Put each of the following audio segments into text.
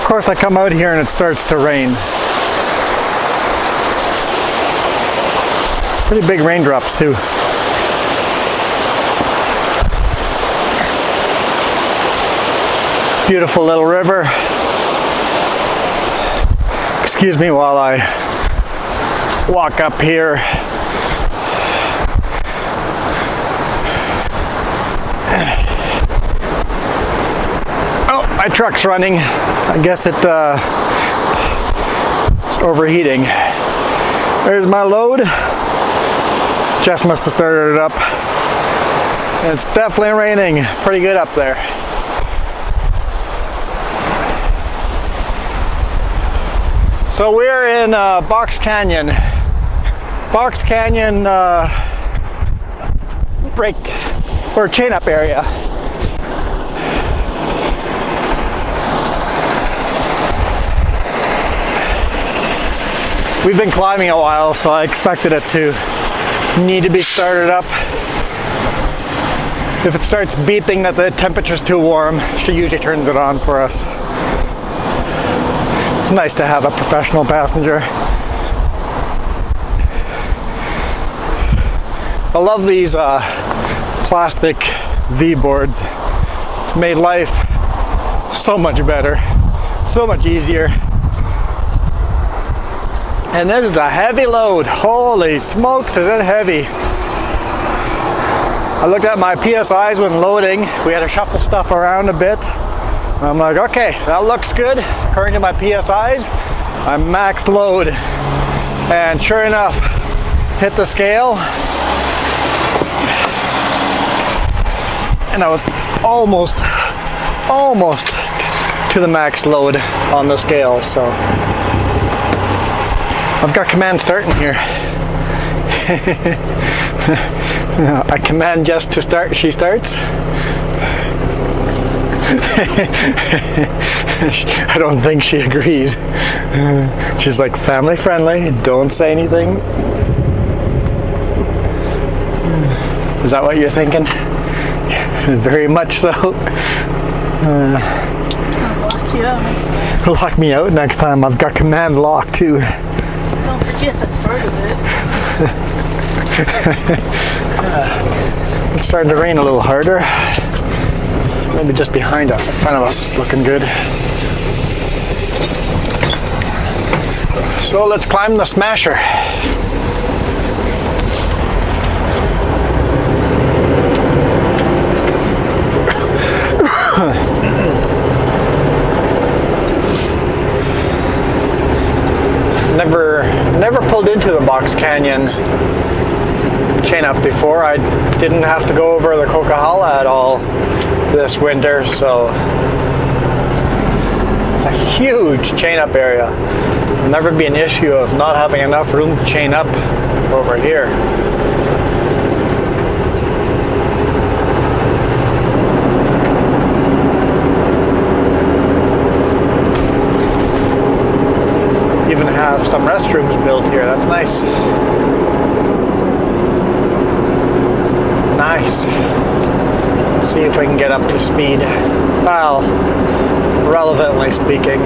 course I come out here and it starts to rain. Pretty big raindrops too. Beautiful little river. Excuse me while I walk up here. Oh, my truck's running. I guess it's overheating. There's my load. Just must have started it up. And it's definitely raining. Pretty good up there. So we're in Box Canyon. Box Canyon break or chain up area. We've been climbing a while, so I expected it to need to be started up. If it starts beeping that the temperature's too warm, she usually turns it on for us. It's nice to have a professional passenger. I love these plastic V-boards. It's made life so much better, so much easier. And this is a heavy load. Holy smokes, is it heavy. I looked at my PSIs when loading. We had to shuffle stuff around a bit. I'm like, okay, that looks good. According to my PSIs, I'm max load. And sure enough, hit the scale. And I was almost to the max load on the scale, so. I've got command starting here. I command Jess to start, she starts. I don't think she agrees. She's like, family friendly, don't say anything. Is that what you're thinking? Very much so. Lock me out next time. I've got command lock too. Don't forget that's part of it. It's starting to rain a little harder. Maybe just behind us. In front of us is looking good. So let's climb the Smasher. Never pulled into the Box Canyon chain up before. I didn't have to go over the Coquihalla at all this winter, so it's a huge chain up area. There'll never be an issue of not having enough room to chain up over here. Even have some restrooms built here. That's nice. Nice. Let's see if we can get up to speed. Well, relevantly speaking.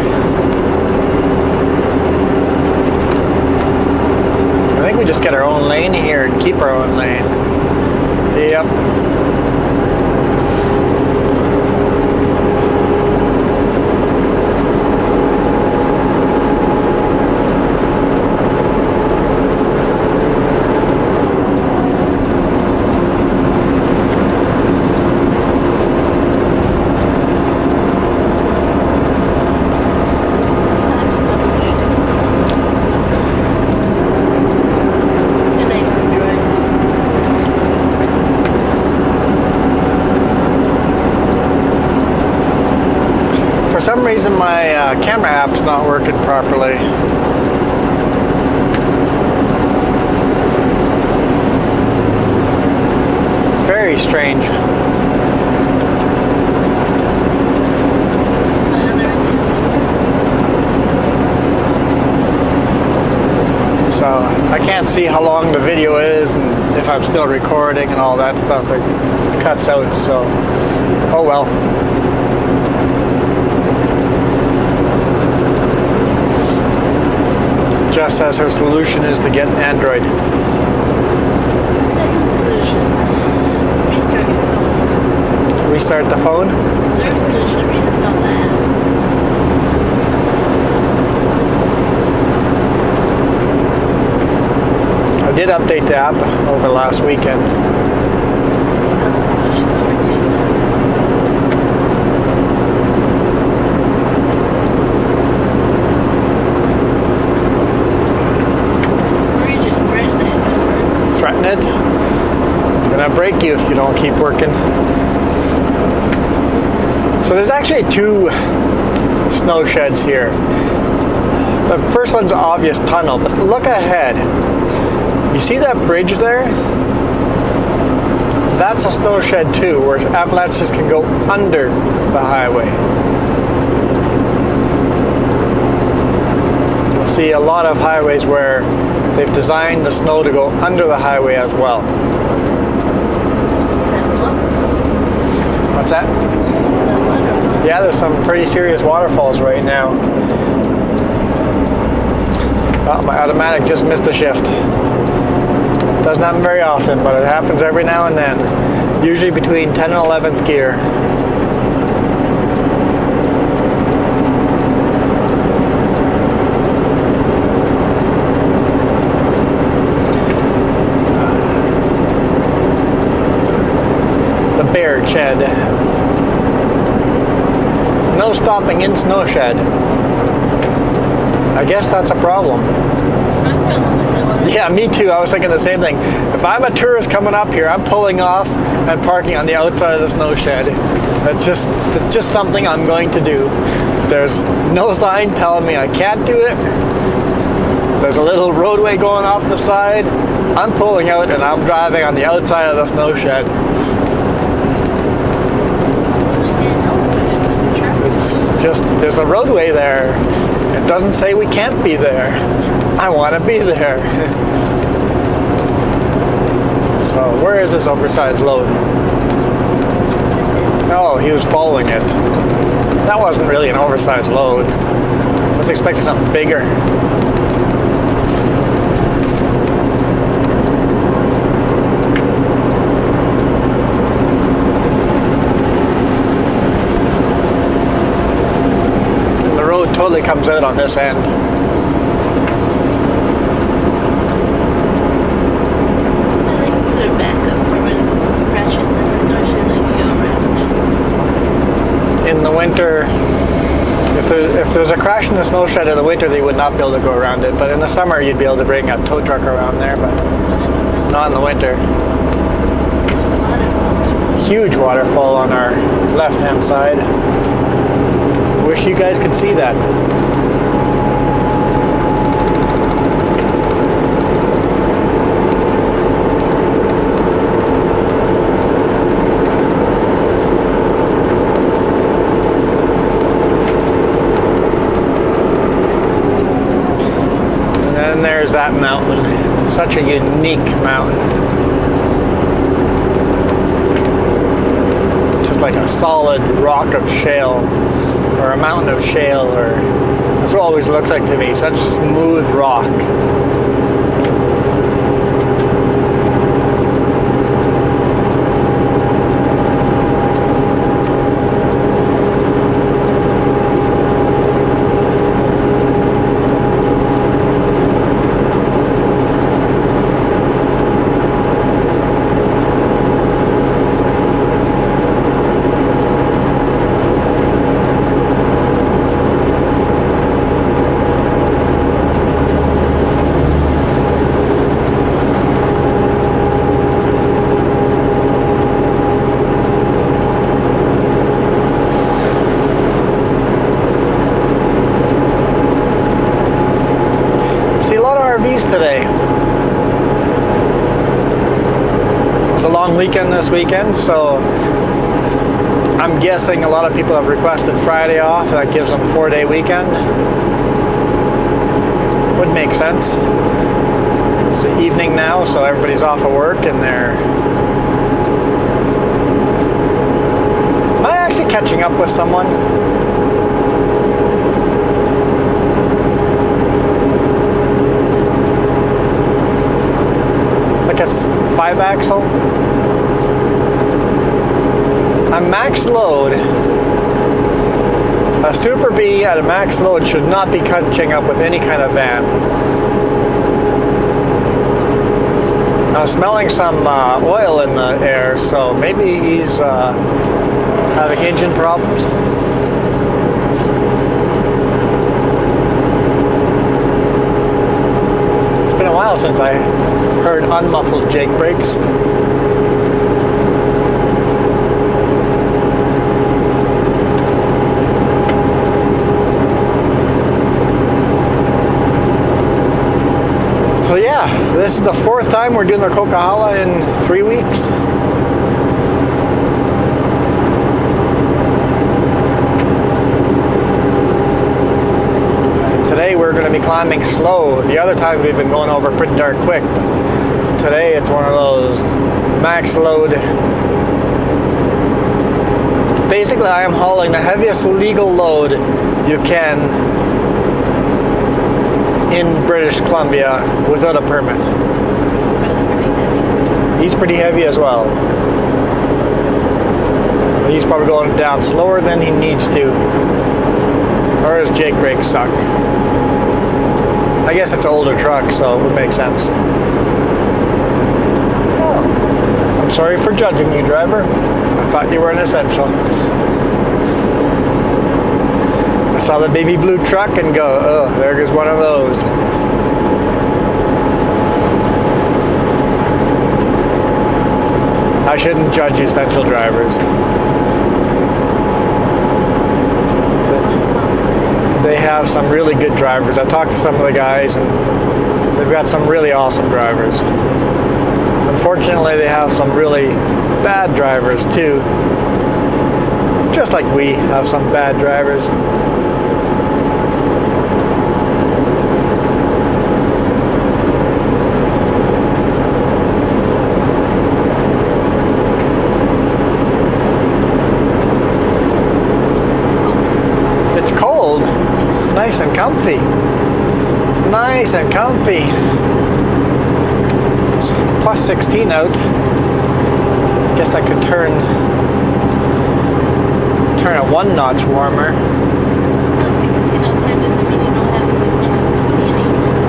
I think we just get our own lane here and keep our own lane. Yep. For some reason my camera app's not working properly. Very strange. So I can't see how long the video is and if I'm still recording and all that stuff. It cuts out, so oh well. Jess says her solution is to get an Android. Second solution. Restart your phone. Restart the phone? Third solution, reinstall the app. I did update the app over last weekend. So solution number 2. Or you just threaten it. Threaten it? I'm gonna break you if you don't keep working. So there's actually 2 snow sheds here. The first one's an obvious tunnel, but look ahead. You see that bridge there? That's a snow shed too, where avalanches can go under the highway. You'll see a lot of highways where they've designed the snow to go under the highway as well. What's that? Yeah, there's some pretty serious waterfalls right now. Oh, my automatic just missed a shift. Doesn't happen very often, but it happens every now and then. Usually between 10th and 11th gear. The bear shed. No stopping in snow shed. I guess that's a problem. Yeah, me too. I was thinking the same thing. If I'm a tourist coming up here, I'm pulling off and parking on the outside of the snow shed. It's just something I'm going to do. There's no sign telling me I can't do it. There's a little roadway going off the side. I'm pulling out and I'm driving on the outside of the snow shed. It's just, there's a roadway there. It doesn't say we can't be there. I want to be there. So where is this oversized load? Oh, he was following it. That wasn't really an oversized load. I was expecting something bigger. The road totally comes out on this end. In the winter, if there's a crash in the snow shed in the winter, they would not be able to go around it. But in the summer, you'd be able to bring a tow truck around there, but not in the winter. Huge waterfall on our left-hand side. Wish you guys could see that. There's that mountain. Such a unique mountain. Just like a solid rock of shale, or a mountain of shale, or that's what it always looks like to me. Such smooth rock. Today. It's a long weekend this weekend, so I'm guessing a lot of people have requested Friday off. That gives them a 4-day weekend. Would make sense. It's the evening now, so everybody's off of work and they're... Am I actually catching up with someone? drive axle. On max load, a Super B at a max load should not be catching up with any kind of van. I was smelling some oil in the air, so maybe he's having engine problems. It's been a while since I heard unmuffled Jake brakes. So yeah, this is the fourth time we're doing the Coquihalla in 3 weeks. Today we're going to be climbing slow. The other times we've been going over pretty darn quick. Today it's one of those max load. Basically I am hauling the heaviest legal load you can in British Columbia without a permit. He's pretty heavy as well. But he's probably going down slower than he needs to. Or his Jake brakes suck. I guess it's an older truck, so it would make sense. Oh, I'm sorry for judging you, driver. I thought you were an essential. I saw the baby blue truck and go, oh, there goes one of those. I shouldn't judge essential drivers. They have some really good drivers. I talked to some of the guys and they've got some really awesome drivers. Unfortunately, they have some really bad drivers too. Just like we have some bad drivers. Nice and comfy. Nice and comfy. It's plus 16 out. Guess I could turn it 1 notch warmer. Plus 16 outside doesn't mean you don't have to put minus 20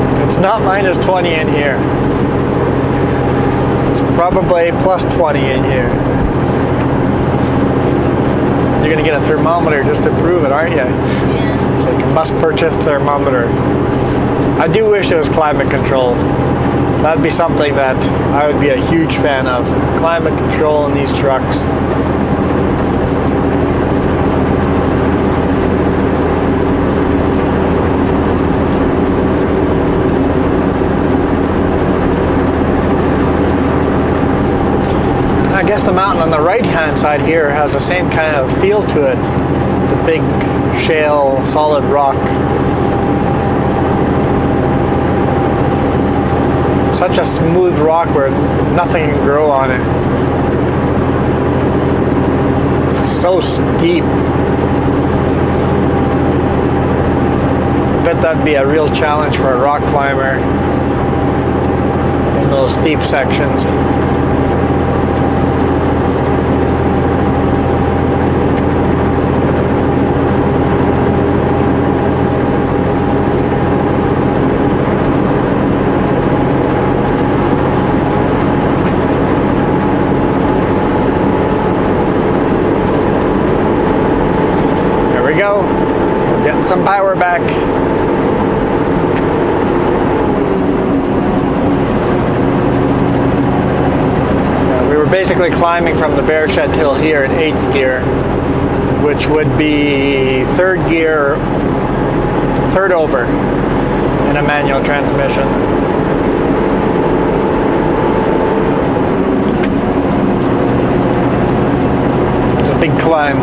anymore. It's not minus 20 in here. It's probably plus 20 in here. You're gonna get a thermometer just to prove it, aren't you? Yeah. It's like a must-purchase thermometer. I do wish it was climate control. That'd be something that I would be a huge fan of. Climate control in these trucks. I guess the mountain on the right-hand side here has the same kind of feel to it. The big shale, solid rock. Such a smooth rock where nothing can grow on it. It's so steep. I bet that'd be a real challenge for a rock climber in those steep sections. Getting some power back. We were basically climbing from the Bear Shed Hill here in 8th gear, which would be 3rd gear, 3rd over in a manual transmission. It's a big climb.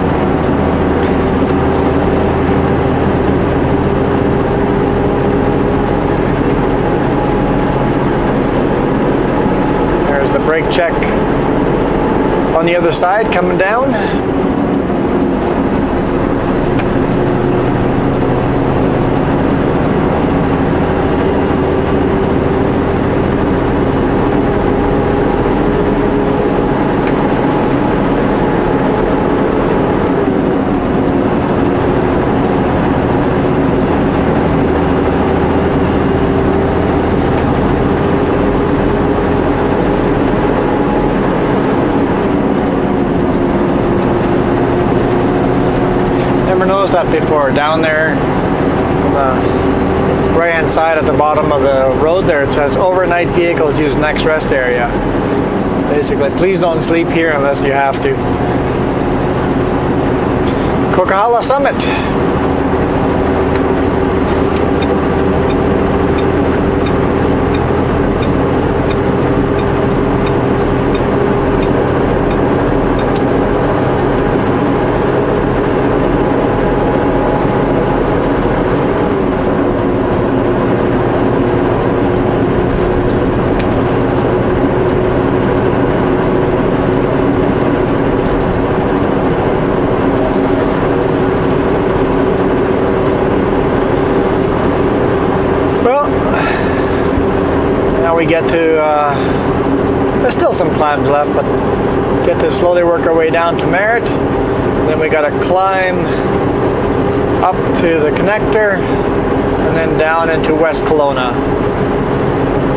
Brake check on the other side coming down. that before. Down there, right hand side at the bottom of the road there, it says overnight vehicles use next rest area. Basically, please don't sleep here unless you have to. Coquihalla Summit. We get to, there's still some climbs left, but get to slowly work our way down to Merritt. Then we got to climb up to the connector and then down into West Kelowna.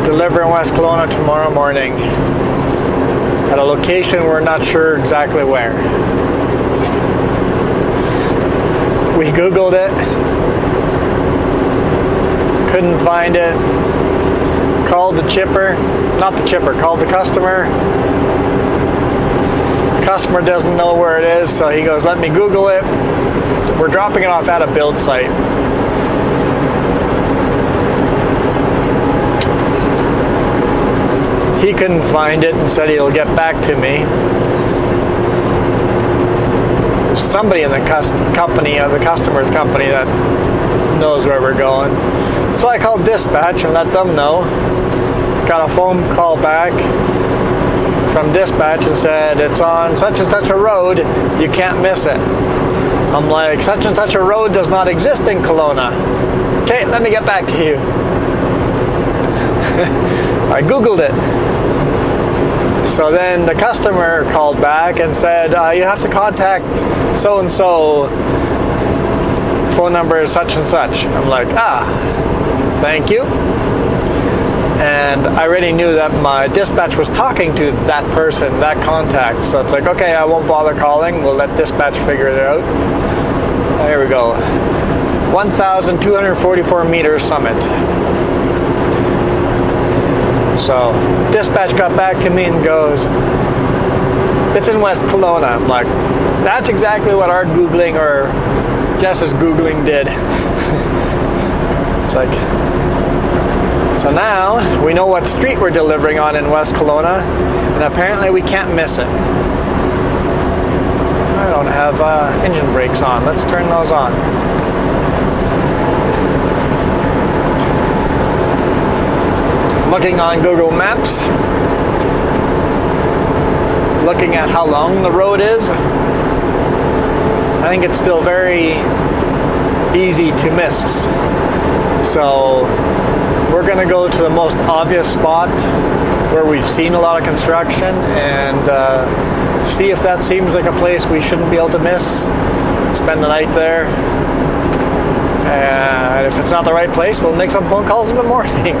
Deliver in West Kelowna tomorrow morning at a location we're not sure exactly where. We Googled it, couldn't find it. Called the chipper, not the chipper, called the customer. Customer doesn't know where it is, so he goes, let me Google it. We're dropping it off at a build site. He couldn't find it and said he'll get back to me. Somebody in the company, the customer's company, that knows where we're going. So I called dispatch and let them know. Got a phone call back from dispatch and said it's on such and such a road, you can't miss it. I'm like, such and such a road does not exist in Kelowna. Okay, let me get back to you. I Googled it. So then the customer called back and said, you have to contact so-and-so. Phone number is such and such. I'm like, thank you. And I already knew that my dispatch was talking to that person, that contact. So it's like, okay, I won't bother calling. We'll let dispatch figure it out. There we go. 1,244 meter summit. So dispatch got back to me and goes, it's in West Kelowna. I'm like, that's exactly what our Googling, or Jess's Googling, did. It's like, so now we know what street we're delivering on in West Kelowna, and apparently we can't miss it. I don't have engine brakes on. Let's turn those on. Looking on Google Maps, looking at how long the road is, I think it's still very easy to miss. So we're going to go to the most obvious spot where we've seen a lot of construction and see if that seems like a place we shouldn't be able to miss. Spend the night there. And if it's not the right place, we'll make some phone calls in the morning.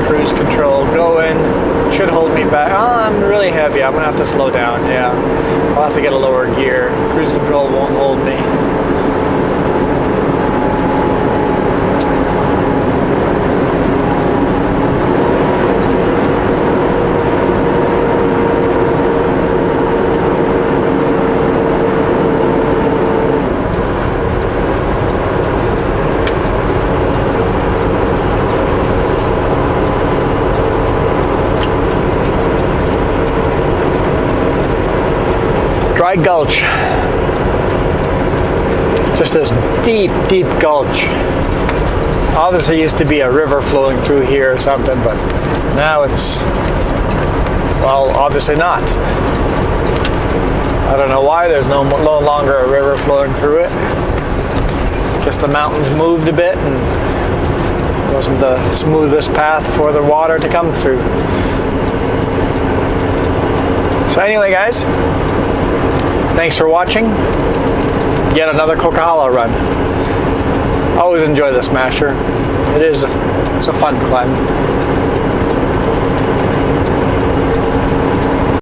Cruise control going. Should hold me back. Oh, I'm really heavy. I'm gonna have to slow down. Yeah, I'll have to get a lower gear. Cruise control won't hold me. Dry gulch. Just this deep, deep gulch. Obviously used to be a river flowing through here or something, but now it's, well, obviously not. I don't know why there's no longer a river flowing through it. Just the mountains moved a bit and it wasn't the smoothest path for the water to come through. So anyway, guys, thanks for watching. Yet another Coquihalla run. Always enjoy the Smasher. It is. It's a fun climb.